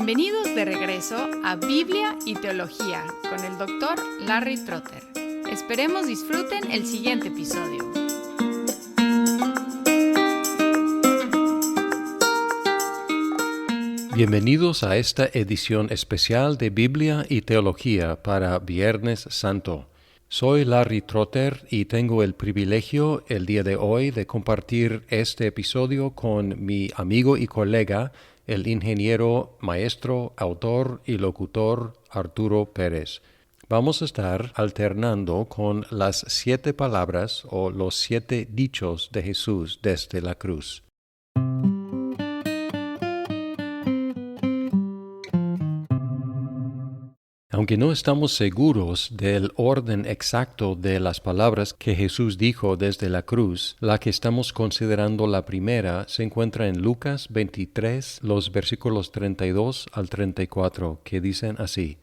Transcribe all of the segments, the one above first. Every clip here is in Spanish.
Bienvenidos de regreso a Biblia y Teología con el Dr. Larry Trotter. Esperemos disfruten el siguiente episodio. Bienvenidos a esta edición especial de Biblia y Teología para Viernes Santo. Soy Larry Trotter y tengo el privilegio el día de hoy de compartir este episodio con mi amigo y colega, el ingeniero, maestro, autor y locutor Arturo Pérez. Vamos a estar alternando con las 7 palabras o los 7 dichos de Jesús desde la cruz. Aunque no estamos seguros del orden exacto de las palabras que Jesús dijo desde la cruz, la que estamos considerando la primera se encuentra en Lucas 23, los versículos 32 al 34, que dicen así: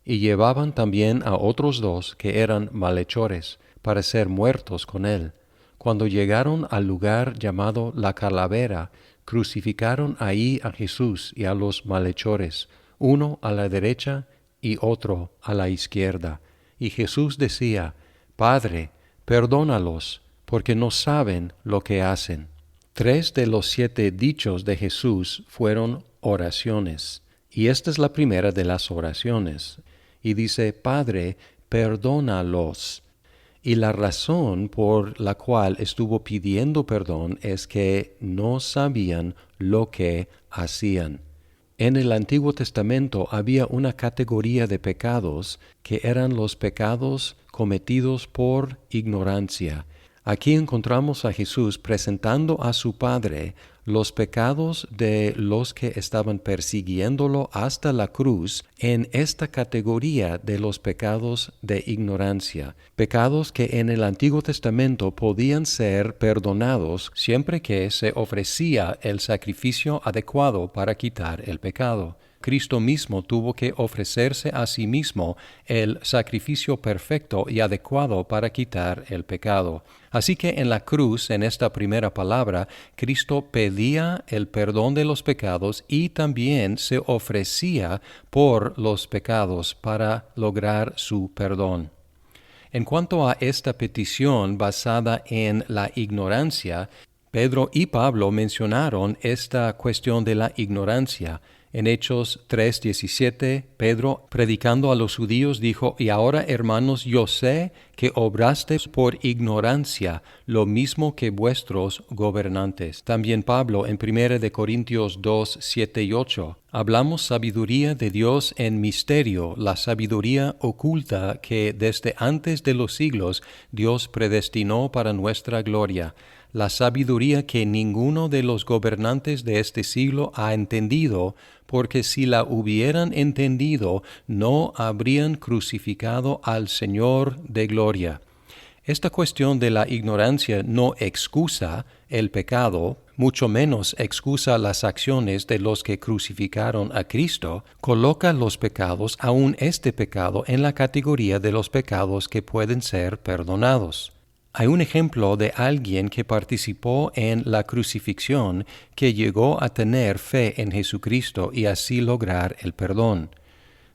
Y llevaban también a otros 2 que eran malhechores, para ser muertos con él. Cuando llegaron al lugar llamado La Calavera, crucificaron ahí a Jesús y a los malhechores, uno a la derecha y otro a la izquierda. Y Jesús decía: Padre, perdónalos, porque no saben lo que hacen. 3 de los 7 dichos de Jesús fueron oraciones, y esta es la primera de las oraciones. Y dice: Padre, perdónalos. Y la razón por la cual estuvo pidiendo perdón es que no sabían lo que hacían. En el Antiguo Testamento había una categoría de pecados que eran los pecados cometidos por ignorancia. Aquí encontramos a Jesús presentando a su Padre los pecados de los que estaban persiguiéndolo hasta la cruz en esta categoría de los pecados de ignorancia. Pecados que en el Antiguo Testamento podían ser perdonados siempre que se ofrecía el sacrificio adecuado para quitar el pecado. Cristo mismo tuvo que ofrecerse a sí mismo el sacrificio perfecto y adecuado para quitar el pecado. Así que en la cruz, en esta primera palabra, Cristo pedía el perdón de los pecados y también se ofrecía por los pecados para lograr su perdón. En cuanto a esta petición basada en la ignorancia, Pedro y Pablo mencionaron esta cuestión de la ignorancia. En Hechos 3:17, Pedro, predicando a los judíos, dijo: Y ahora, hermanos, yo sé que obrasteis por ignorancia, lo mismo que vuestros gobernantes. También Pablo, en 1 Corintios 2:7 y 8, hablamos sabiduría de Dios en misterio, la sabiduría oculta que desde antes de los siglos Dios predestinó para nuestra gloria. La sabiduría que ninguno de los gobernantes de este siglo ha entendido, porque si la hubieran entendido, no habrían crucificado al Señor de gloria. Esta cuestión de la ignorancia no excusa el pecado, mucho menos excusa las acciones de los que crucificaron a Cristo, coloca los pecados, aun este pecado, en la categoría de los pecados que pueden ser perdonados. Hay un ejemplo de alguien que participó en la crucifixión que llegó a tener fe en Jesucristo y así lograr el perdón.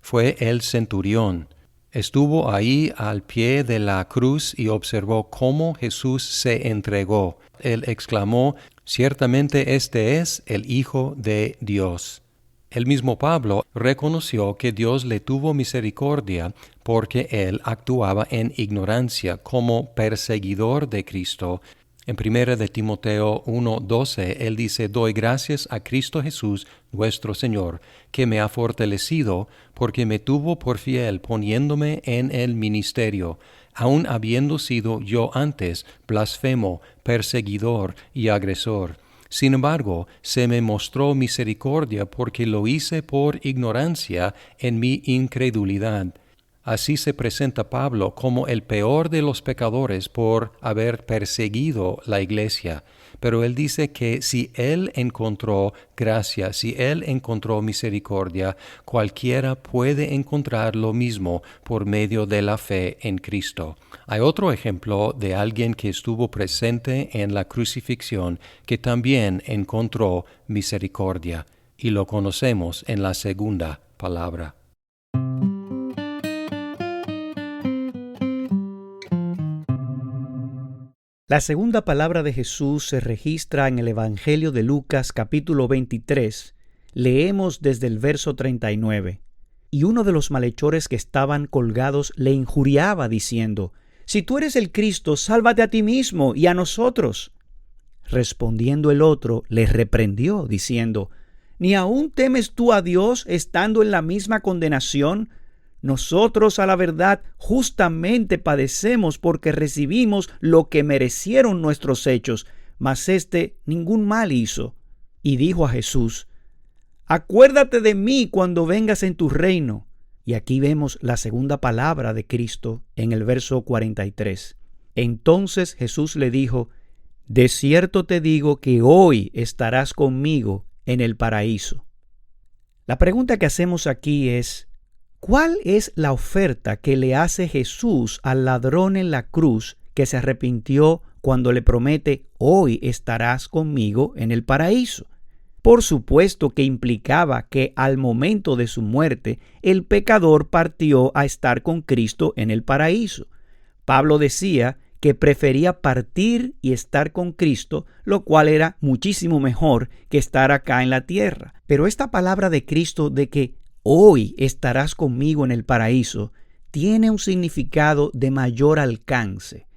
Fue el centurión. Estuvo ahí al pie de la cruz y observó cómo Jesús se entregó. Él exclamó: Ciertamente este es el Hijo de Dios. El mismo Pablo reconoció que Dios le tuvo misericordia porque él actuaba en ignorancia como perseguidor de Cristo. En 1 de Timoteo 1:12, él dice: Doy gracias a Cristo Jesús, nuestro Señor, que me ha fortalecido, porque me tuvo por fiel poniéndome en el ministerio, aun habiendo sido yo antes blasfemo, perseguidor y agresor. Sin embargo, se me mostró misericordia porque lo hice por ignorancia en mi incredulidad. Así se presenta Pablo como el peor de los pecadores por haber perseguido la iglesia. Pero él dice que si él encontró gracia, si él encontró misericordia, cualquiera puede encontrar lo mismo por medio de la fe en Cristo. Hay otro ejemplo de alguien que estuvo presente en la crucifixión que también encontró misericordia. y lo conocemos en la segunda palabra. La segunda palabra de Jesús se registra en el Evangelio de Lucas capítulo 23. Leemos desde el verso 39. Y uno de los malhechores que estaban colgados le injuriaba diciendo: «Si tú eres el Cristo, sálvate a ti mismo y a nosotros». Respondiendo el otro, le reprendió diciendo: «¿Ni aún temes tú a Dios estando en la misma condenación? Nosotros, a la verdad, justamente padecemos porque recibimos lo que merecieron nuestros hechos, mas éste ningún mal hizo». Y dijo a Jesús: «Acuérdate de mí cuando vengas en tu reino». Y aquí vemos la segunda palabra de Cristo en el verso 43. Entonces Jesús le dijo: «De cierto te digo que hoy estarás conmigo en el paraíso». La pregunta que hacemos aquí es: ¿cuál es la oferta que le hace Jesús al ladrón en la cruz que se arrepintió cuando le promete: «Hoy estarás conmigo en el paraíso»? Por supuesto que implicaba que al momento de su muerte, el pecador partió a estar con Cristo en el paraíso. Pablo decía que prefería partir y estar con Cristo, lo cual era muchísimo mejor que estar acá en la tierra. Pero esta palabra de Cristo de que hoy estarás conmigo en el paraíso tiene un significado de mayor alcance.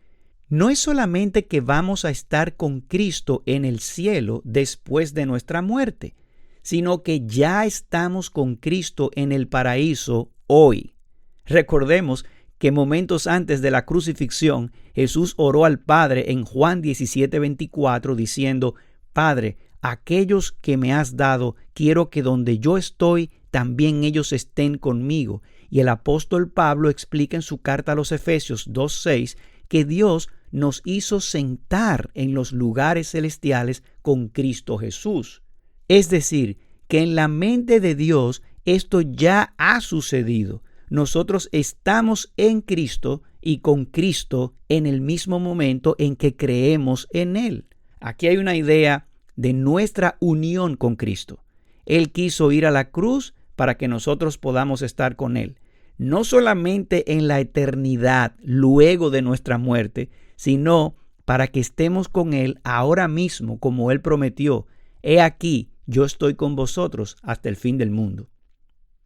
No es solamente que vamos a estar con Cristo en el cielo después de nuestra muerte, sino que ya estamos con Cristo en el paraíso hoy. Recordemos que momentos antes de la crucifixión, Jesús oró al Padre en Juan 17:24 diciendo: «Padre, aquellos que me has dado, quiero que donde yo estoy, también ellos estén conmigo». Y el apóstol Pablo explica en su carta a los Efesios 2:6 que Dios nos hizo sentar en los lugares celestiales con Cristo Jesús. Es decir, que en la mente de Dios esto ya ha sucedido. Nosotros estamos en Cristo y con Cristo en el mismo momento en que creemos en Él. Aquí hay una idea de nuestra unión con Cristo. Él quiso ir a la cruz para que nosotros podamos estar con Él. No solamente en la eternidad, luego de nuestra muerte, sino para que estemos con Él ahora mismo, como Él prometió: «He aquí, yo estoy con vosotros hasta el fin del mundo».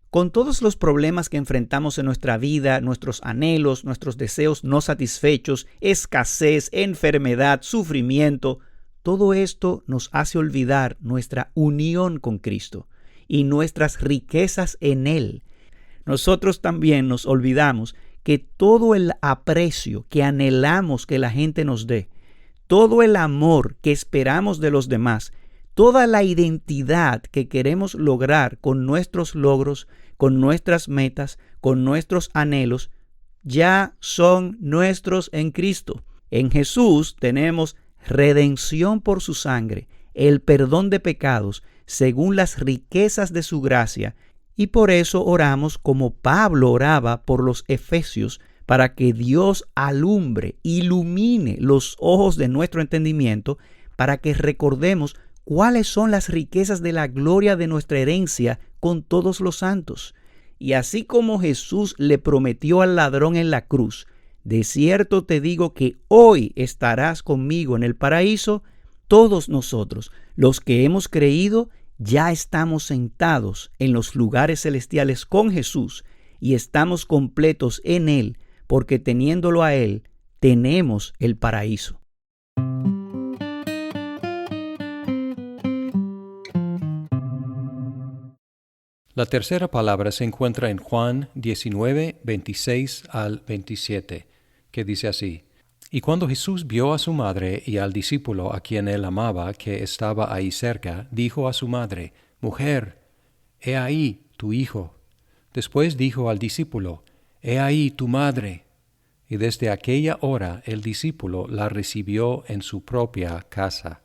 Con todos los problemas que enfrentamos en nuestra vida, nuestros anhelos, nuestros deseos no satisfechos, escasez, enfermedad, sufrimiento, todo esto nos hace olvidar nuestra unión con Cristo y nuestras riquezas en Él. Nosotros también nos olvidamos que todo el aprecio que anhelamos que la gente nos dé, todo el amor que esperamos de los demás, toda la identidad que queremos lograr con nuestros logros, con nuestras metas, con nuestros anhelos, ya son nuestros en Cristo. En Jesús tenemos redención por su sangre, el perdón de pecados, según las riquezas de su gracia, y por eso oramos como Pablo oraba por los efesios, para que Dios alumbre, ilumine los ojos de nuestro entendimiento, para que recordemos cuáles son las riquezas de la gloria de nuestra herencia con todos los santos. Y así como Jesús le prometió al ladrón en la cruz: «De cierto te digo que hoy estarás conmigo en el paraíso», todos nosotros, los que hemos creído, ya estamos sentados en los lugares celestiales con Jesús y estamos completos en Él, porque teniéndolo a Él, tenemos el paraíso. La tercera palabra se encuentra en Juan 19, 26 al 27, que dice así: «Y cuando Jesús vio a su madre y al discípulo a quien él amaba, que estaba ahí cerca, dijo a su madre: Mujer, he ahí tu hijo. Después dijo al discípulo: He ahí tu madre. Y desde aquella hora el discípulo la recibió en su propia casa».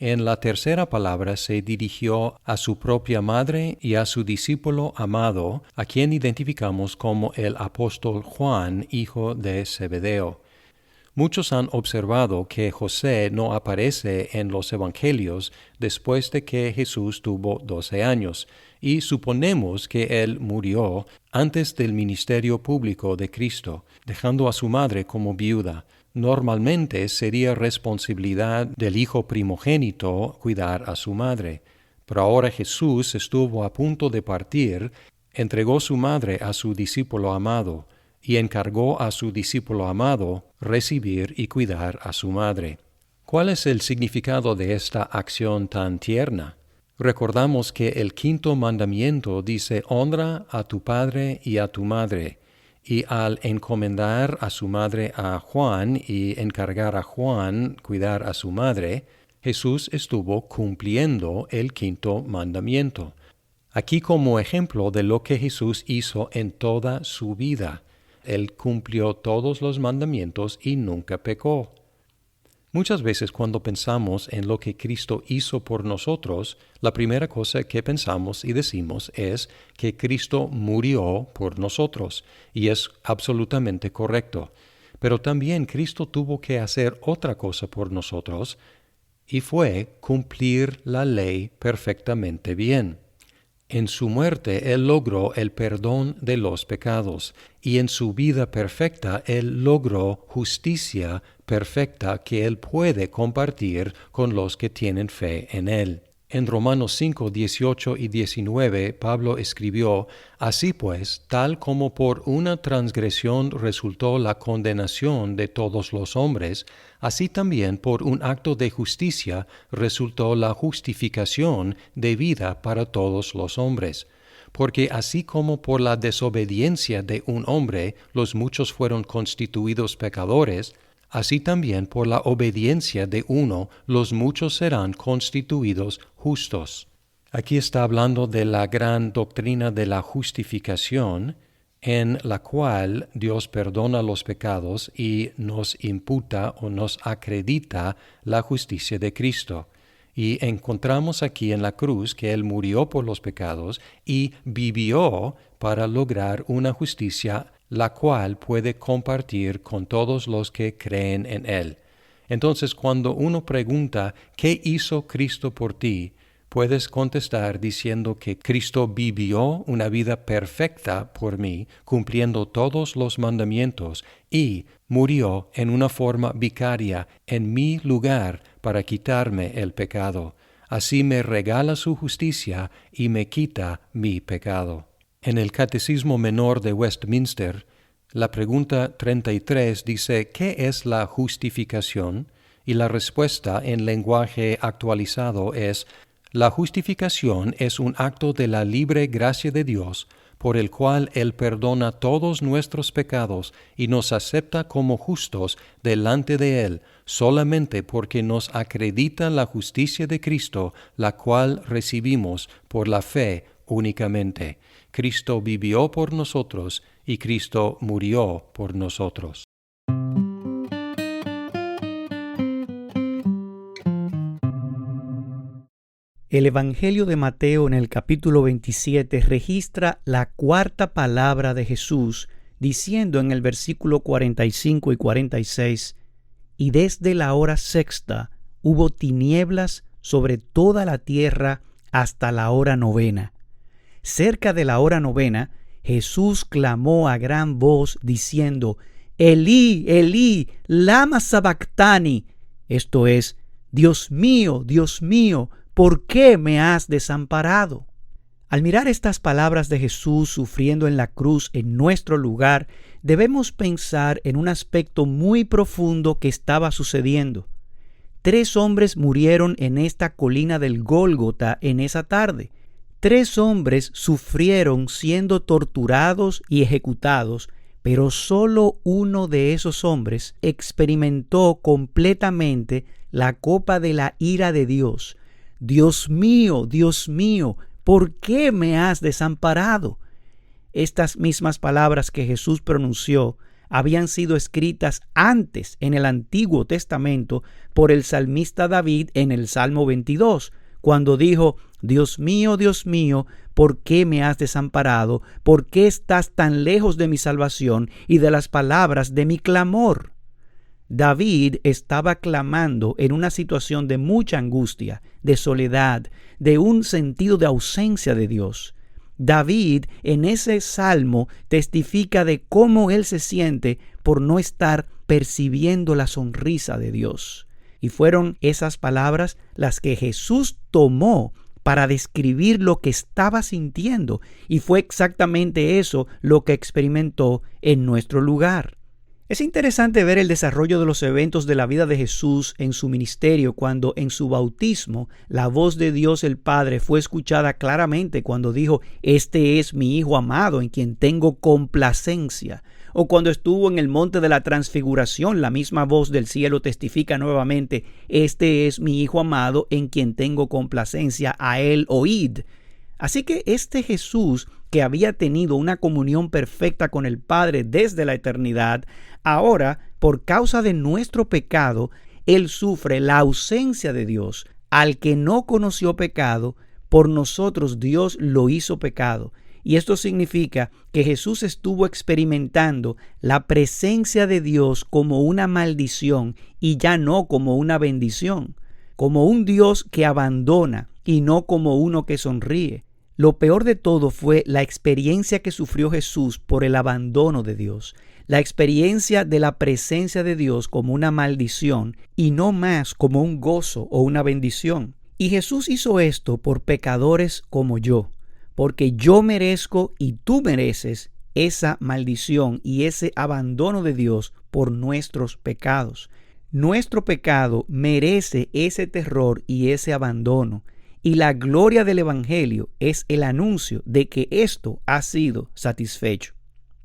En la tercera palabra se dirigió a su propia madre y a su discípulo amado, a quien identificamos como el apóstol Juan, hijo de Zebedeo. Muchos han observado que José no aparece en los evangelios después de que Jesús tuvo 12 años, y suponemos que él murió antes del ministerio público de Cristo, dejando a su madre como viuda. Normalmente sería responsabilidad del hijo primogénito cuidar a su madre, pero ahora Jesús estuvo a punto de partir, entregó su madre a su discípulo amado, y encargó a su discípulo amado recibir y cuidar a su madre. ¿Cuál es el significado de esta acción tan tierna? Recordamos que el quinto mandamiento dice: honra a tu padre y a tu madre, y al encomendar a su madre a Juan y encargar a Juan cuidar a su madre, Jesús estuvo cumpliendo el quinto mandamiento. Aquí como ejemplo de lo que Jesús hizo en toda su vida. Él cumplió todos los mandamientos y nunca pecó. Muchas veces cuando pensamos en lo que Cristo hizo por nosotros, la primera cosa que pensamos y decimos es que Cristo murió por nosotros, y es absolutamente correcto. Pero también Cristo tuvo que hacer otra cosa por nosotros, y fue cumplir la ley perfectamente bien. En su muerte Él logró el perdón de los pecados, y en su vida perfecta Él logró justicia perfecta que Él puede compartir con los que tienen fe en Él. En Romanos 5, 18 y 19, Pablo escribió: así pues, tal como por una transgresión resultó la condenación de todos los hombres, así también por un acto de justicia resultó la justificación de vida para todos los hombres. Porque así como por la desobediencia de un hombre los muchos fueron constituidos pecadores, así también por la obediencia de uno los muchos serán constituidos justos. Aquí está hablando de la gran doctrina de la justificación, en la cual Dios perdona los pecados y nos imputa o nos acredita la justicia de Cristo. Y encontramos aquí en la cruz que Él murió por los pecados y vivió para lograr una justicia la cual puede compartir con todos los que creen en Él. Entonces, cuando uno pregunta, ¿qué hizo Cristo por ti?, puedes contestar diciendo que Cristo vivió una vida perfecta por mí, cumpliendo todos los mandamientos, y murió en una forma vicaria en mi lugar para quitarme el pecado. Así me regala su justicia y me quita mi pecado. En el Catecismo Menor de Westminster, la pregunta 33 dice: ¿qué es la justificación? Y la respuesta en lenguaje actualizado es: la justificación es un acto de la libre gracia de Dios, por el cual Él perdona todos nuestros pecados y nos acepta como justos delante de Él, solamente porque nos acredita la justicia de Cristo, la cual recibimos por la fe únicamente. Cristo vivió por nosotros y Cristo murió por nosotros. El Evangelio de Mateo en el capítulo 27 registra la cuarta palabra de Jesús, diciendo en el versículo 45 y 46, «Y desde la hora sexta hubo tinieblas sobre toda la tierra hasta la hora novena». Cerca de la hora novena, Jesús clamó a gran voz diciendo: «Elí, Elí, lama sabactani», esto es: Dios mío, ¿por qué me has desamparado? Al mirar estas palabras de Jesús sufriendo en la cruz en nuestro lugar, debemos pensar en un aspecto muy profundo que estaba sucediendo. 3 hombres murieron en esta colina del Gólgota en esa tarde. 3 hombres sufrieron siendo torturados y ejecutados, pero solo uno de esos hombres experimentó completamente la copa de la ira de Dios. Dios mío, ¿por qué me has desamparado? Estas mismas palabras que Jesús pronunció habían sido escritas antes en el Antiguo Testamento por el salmista David en el Salmo 22, cuando dijo: Dios mío, ¿por qué me has desamparado? ¿Por qué estás tan lejos de mi salvación y de las palabras de mi clamor? David estaba clamando en una situación de mucha angustia, de soledad, de un sentido de ausencia de Dios. David en ese salmo testifica de cómo él se siente por no estar percibiendo la sonrisa de Dios. Y fueron esas palabras las que Jesús tomó para describir lo que estaba sintiendo, y fue exactamente eso lo que experimentó en nuestro lugar. Es interesante ver el desarrollo de los eventos de la vida de Jesús en su ministerio cuando en su bautismo la voz de Dios el Padre fue escuchada claramente cuando dijo: "Este es mi Hijo amado en quien tengo complacencia". O cuando estuvo en el monte de la transfiguración, la misma voz del cielo testifica nuevamente: "Este es mi Hijo amado en quien tengo complacencia, a él oíd". Así que este Jesús, que había tenido una comunión perfecta con el Padre desde la eternidad, ahora, por causa de nuestro pecado, Él sufre la ausencia de Dios. Al que no conoció pecado, por nosotros Dios lo hizo pecado. Y esto significa que Jesús estuvo experimentando la presencia de Dios como una maldición y ya no como una bendición, como un Dios que abandona y no como uno que sonríe. Lo peor de todo fue la experiencia que sufrió Jesús por el abandono de Dios, la experiencia de la presencia de Dios como una maldición y no más como un gozo o una bendición. Y Jesús hizo esto por pecadores como yo, porque yo merezco y tú mereces esa maldición y ese abandono de Dios por nuestros pecados. Nuestro pecado merece ese terror y ese abandono. Y la gloria del Evangelio es el anuncio de que esto ha sido satisfecho.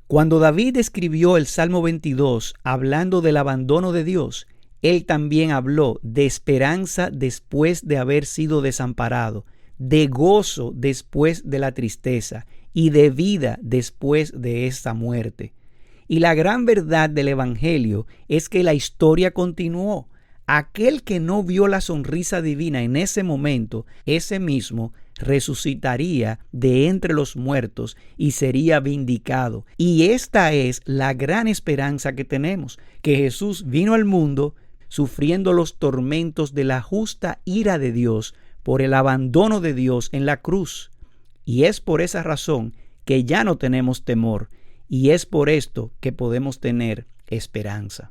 Cuando David escribió el Salmo 22 hablando del abandono de Dios, él también habló de esperanza después de haber sido desamparado, de gozo después de la tristeza y de vida después de esta muerte. Y la gran verdad del Evangelio es que la historia continuó. Aquel que no vio la sonrisa divina en ese momento, ese mismo resucitaría de entre los muertos y sería vindicado. Y esta es la gran esperanza que tenemos, que Jesús vino al mundo sufriendo los tormentos de la justa ira de Dios por el abandono de Dios en la cruz. Y es por esa razón que ya no tenemos temor, y es por esto que podemos tener esperanza.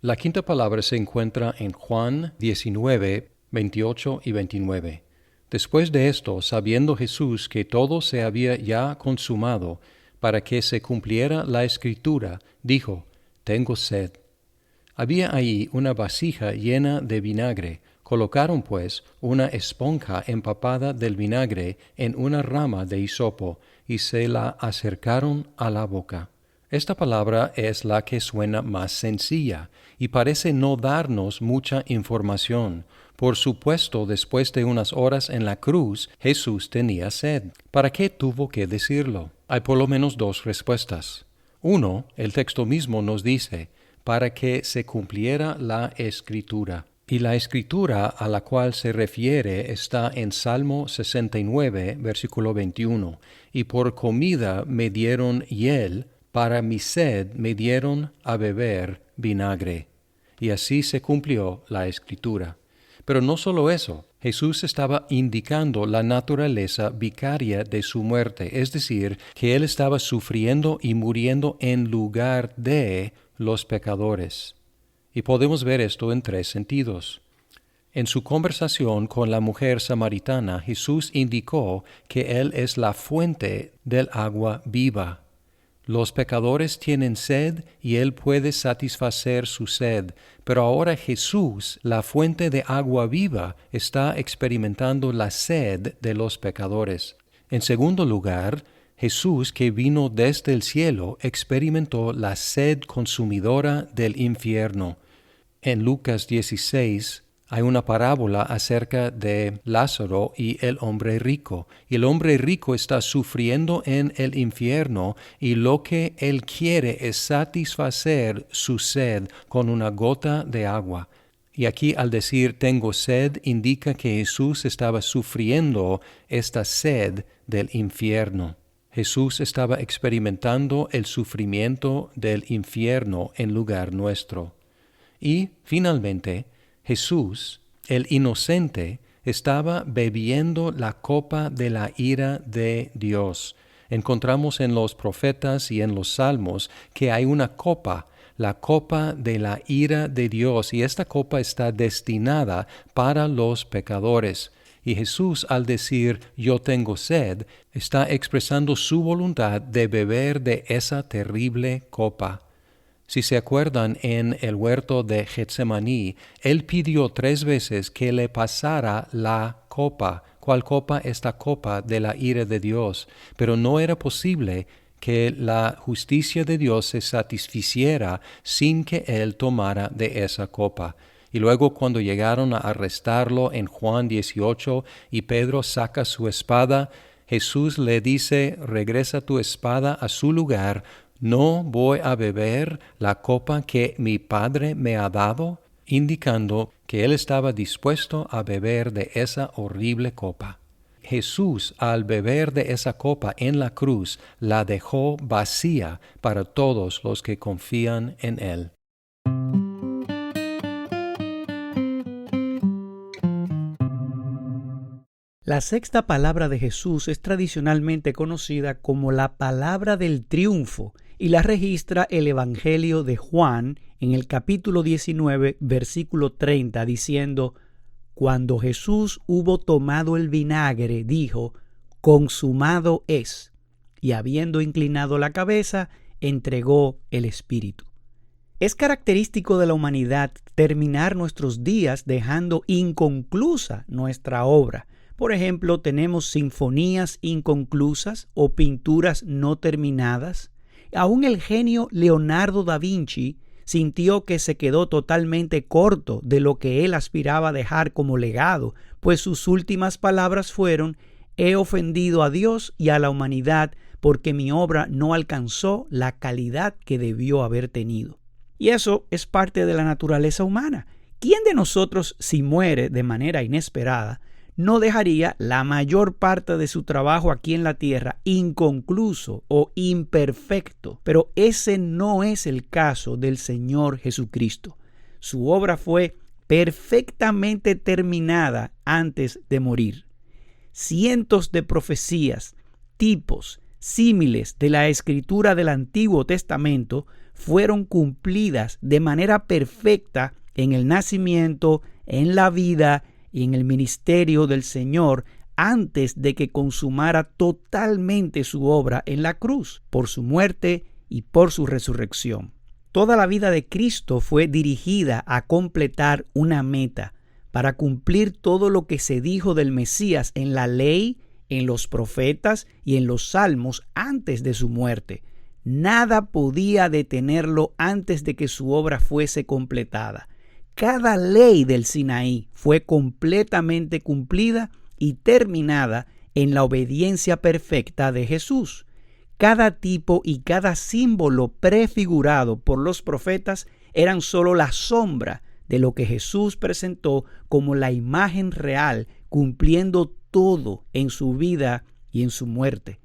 La quinta palabra se encuentra en Juan 19, 28 y 29. Después de esto, sabiendo Jesús que todo se había ya consumado, para que se cumpliera la Escritura, dijo: «Tengo sed». Había allí una vasija llena de vinagre. Colocaron pues una esponja empapada del vinagre en una rama de hisopo y se la acercaron a la boca. Esta palabra es la que suena más sencilla y parece no darnos mucha información. Por supuesto, después de unas horas en la cruz, Jesús tenía sed. ¿Para qué tuvo que decirlo? Hay por lo menos dos respuestas. Uno, el texto mismo nos dice: para que se cumpliera la Escritura. Y la Escritura a la cual se refiere está en Salmo 69, versículo 21. Y por comida me dieron hiel, para mi sed me dieron a beber vinagre. Y así se cumplió la Escritura. Pero no solo eso, Jesús estaba indicando la naturaleza vicaria de su muerte, es decir, que Él estaba sufriendo y muriendo en lugar de los pecadores. Y podemos ver esto en tres sentidos. En su conversación con la mujer samaritana, Jesús indicó que Él es la fuente del agua viva. Los pecadores tienen sed y Él puede satisfacer su sed, pero ahora Jesús, la fuente de agua viva, está experimentando la sed de los pecadores. En segundo lugar, Jesús, que vino desde el cielo, experimentó la sed consumidora del infierno. En Lucas 16 hay una parábola acerca de Lázaro y el hombre rico. Y el hombre rico está sufriendo en el infierno y lo que él quiere es satisfacer su sed con una gota de agua. Y aquí al decir tengo sed indica que Jesús estaba sufriendo esta sed del infierno. Jesús estaba experimentando el sufrimiento del infierno en lugar nuestro. Y, finalmente, Jesús, el inocente, estaba bebiendo la copa de la ira de Dios. Encontramos en los profetas y en los salmos que hay una copa, la copa de la ira de Dios, y esta copa está destinada para los pecadores. Y Jesús, al decir yo tengo sed, está expresando su voluntad de beber de esa terrible copa. Si se acuerdan, en el huerto de Getsemaní, Él pidió 3 veces que le pasara la copa. ¿Cuál copa? Esta copa de la ira de Dios. Pero no era posible que la justicia de Dios se satisficiera sin que Él tomara de esa copa. Y luego cuando llegaron a arrestarlo en Juan 18 y Pedro saca su espada, Jesús le dice, regresa tu espada a su lugar, ¿no voy a beber la copa que mi Padre me ha dado? Indicando que él estaba dispuesto a beber de esa horrible copa. Jesús, al beber de esa copa en la cruz, la dejó vacía para todos los que confían en él. La sexta palabra de Jesús es tradicionalmente conocida como la palabra del triunfo y la registra el Evangelio de Juan en el capítulo 19, versículo 30, diciendo: Cuando Jesús hubo tomado el vinagre, dijo: consumado es, y habiendo inclinado la cabeza, entregó el Espíritu. Es característico de la humanidad terminar nuestros días dejando inconclusa nuestra obra. Por ejemplo, tenemos sinfonías inconclusas o pinturas no terminadas. Aún el genio Leonardo da Vinci sintió que se quedó totalmente corto de lo que él aspiraba a dejar como legado, pues sus últimas palabras fueron: he ofendido a Dios y a la humanidad porque mi obra no alcanzó la calidad que debió haber tenido. Y eso es parte de la naturaleza humana. ¿Quién de nosotros, si muere de manera inesperada, no dejaría la mayor parte de su trabajo aquí en la tierra inconcluso o imperfecto? Pero ese no es el caso del Señor Jesucristo. Su obra fue perfectamente terminada antes de morir. Cientos de profecías, tipos, símiles de la Escritura del Antiguo Testamento fueron cumplidas de manera perfecta en el nacimiento, en la vida y en el ministerio del Señor antes de que consumara totalmente su obra en la cruz, por su muerte y por su resurrección. Toda la vida de Cristo fue dirigida a completar una meta, para cumplir todo lo que se dijo del Mesías en la ley, en los profetas y en los salmos antes de su muerte. Nada podía detenerlo antes de que su obra fuese completada. Cada ley del Sinaí fue completamente cumplida y terminada en la obediencia perfecta de Jesús. Cada tipo y cada símbolo prefigurado por los profetas eran solo la sombra de lo que Jesús presentó como la imagen real, cumpliendo todo en su vida y en su muerte.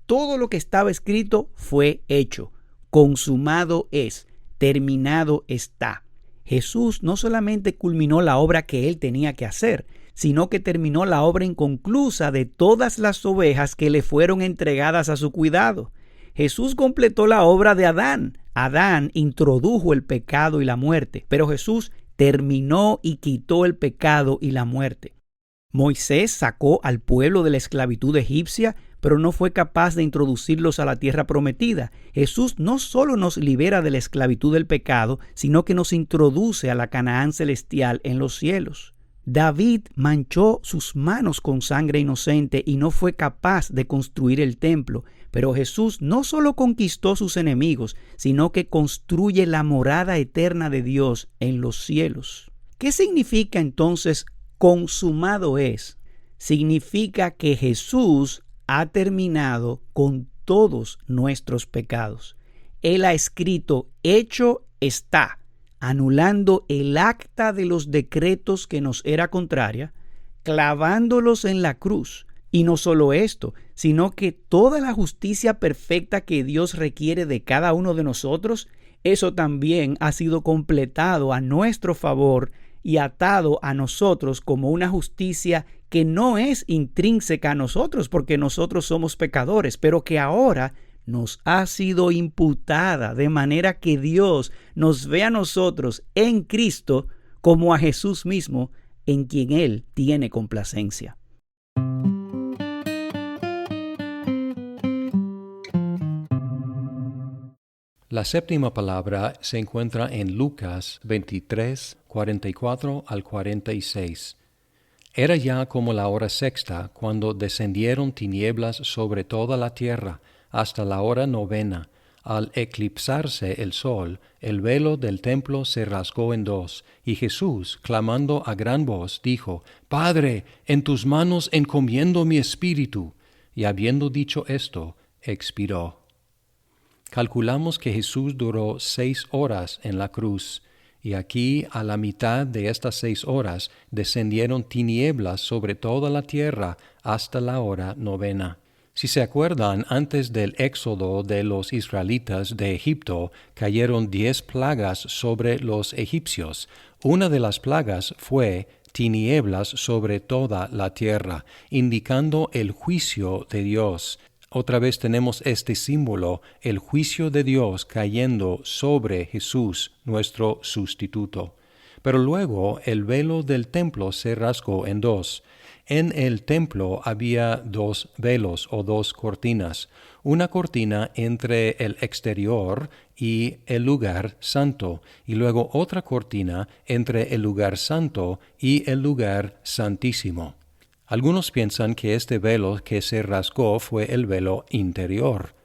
Todo lo que estaba escrito fue hecho. Consumado es, terminado está. Jesús no solamente culminó la obra que él tenía que hacer, sino que terminó la obra inconclusa de todas las ovejas que le fueron entregadas a su cuidado. Jesús completó la obra de Adán. Adán introdujo el pecado y la muerte, pero Jesús terminó y quitó el pecado y la muerte. Moisés sacó al pueblo de la esclavitud egipcia, pero no fue capaz de introducirlos a la tierra prometida. Jesús no solo nos libera de la esclavitud del pecado, sino que nos introduce a la Canaán celestial en los cielos. David manchó sus manos con sangre inocente y no fue capaz de construir el templo, pero Jesús no solo conquistó sus enemigos, sino que construye la morada eterna de Dios en los cielos. ¿Qué significa entonces consumado es? Significa que Jesús ha terminado con todos nuestros pecados. Él ha escrito: hecho está, anulando el acta de los decretos que nos era contraria, clavándolos en la cruz, Y no solo esto, sino que toda la justicia perfecta que Dios requiere de cada uno de nosotros, eso también ha sido completado a nuestro favor y atado a nosotros como una justicia que no es intrínseca a nosotros porque nosotros somos pecadores, pero que ahora nos ha sido imputada de manera que Dios nos ve a nosotros en Cristo como a Jesús mismo, en quien Él tiene complacencia. La séptima palabra se encuentra en Lucas 23, 44 al 46. Era ya como la hora sexta, cuando descendieron tinieblas sobre toda la tierra, hasta la hora novena. Al eclipsarse el sol, el velo del templo se rasgó en dos, y Jesús, clamando a gran voz, dijo: Padre, en tus manos encomiendo mi espíritu. Y habiendo dicho esto, expiró. Calculamos que Jesús duró 6 horas en la cruz, y aquí a la mitad de estas 6 horas descendieron tinieblas sobre toda la tierra hasta la hora novena. Si se acuerdan, antes del éxodo de los israelitas de Egipto, cayeron 10 plagas sobre los egipcios. Una de las plagas fue tinieblas sobre toda la tierra, indicando el juicio de Dios. Otra vez tenemos este símbolo, el juicio de Dios cayendo sobre Jesús, nuestro sustituto. Pero luego el velo del templo se rasgó en dos. En el templo había 2 velos o 2 cortinas, una cortina entre el exterior y el lugar santo, y luego otra cortina entre el lugar santo y el lugar santísimo. Algunos piensan que este velo que se rasgó fue el velo interior.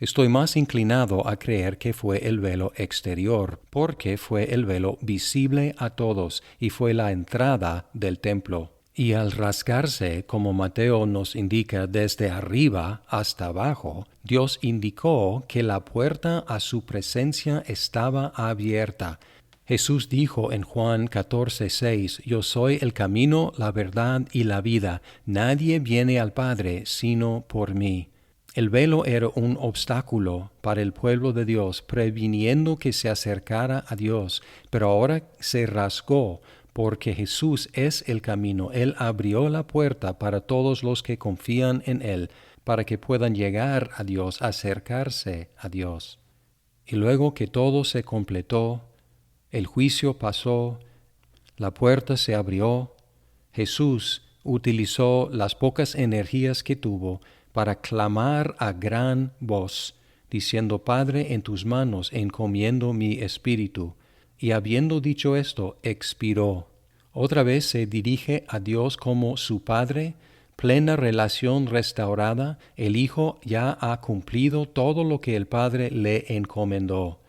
Estoy más inclinado a creer que fue el velo exterior, porque fue el velo visible a todos y fue la entrada del templo. Y al rasgarse, como Mateo nos indica, desde arriba hasta abajo, Dios indicó que la puerta a su presencia estaba abierta. Jesús dijo en Juan 14:6, Yo soy el camino, la verdad y la vida. Nadie viene al Padre sino por mí. El velo era un obstáculo para el pueblo de Dios, previniendo que se acercara a Dios, pero ahora se rasgó porque Jesús es el camino. Él abrió la puerta para todos los que confían en Él, para que puedan llegar a Dios, acercarse a Dios. Y luego que todo se completó, el juicio pasó, la puerta se abrió, Jesús utilizó las pocas energías que tuvo para clamar a gran voz, diciendo: Padre, en tus manos encomiendo mi espíritu. Y habiendo dicho esto, expiró. Otra vez se dirige a Dios como su Padre, plena relación restaurada. El Hijo ya ha cumplido todo lo que el Padre le encomendó.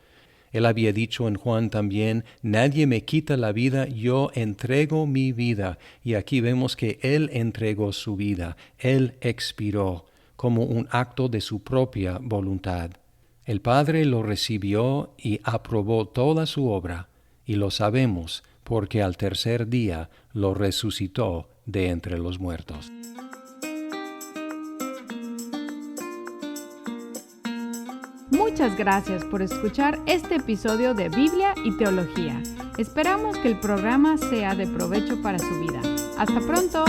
Él había dicho en Juan también: Nadie me quita la vida, yo entrego mi vida. Y aquí vemos que Él entregó su vida, Él expiró como un acto de su propia voluntad. El Padre lo recibió y aprobó toda su obra, y lo sabemos porque al tercer día lo resucitó de entre los muertos. Muchas gracias por escuchar este episodio de Biblia y Teología. Esperamos que el programa sea de provecho para su vida. ¡Hasta pronto!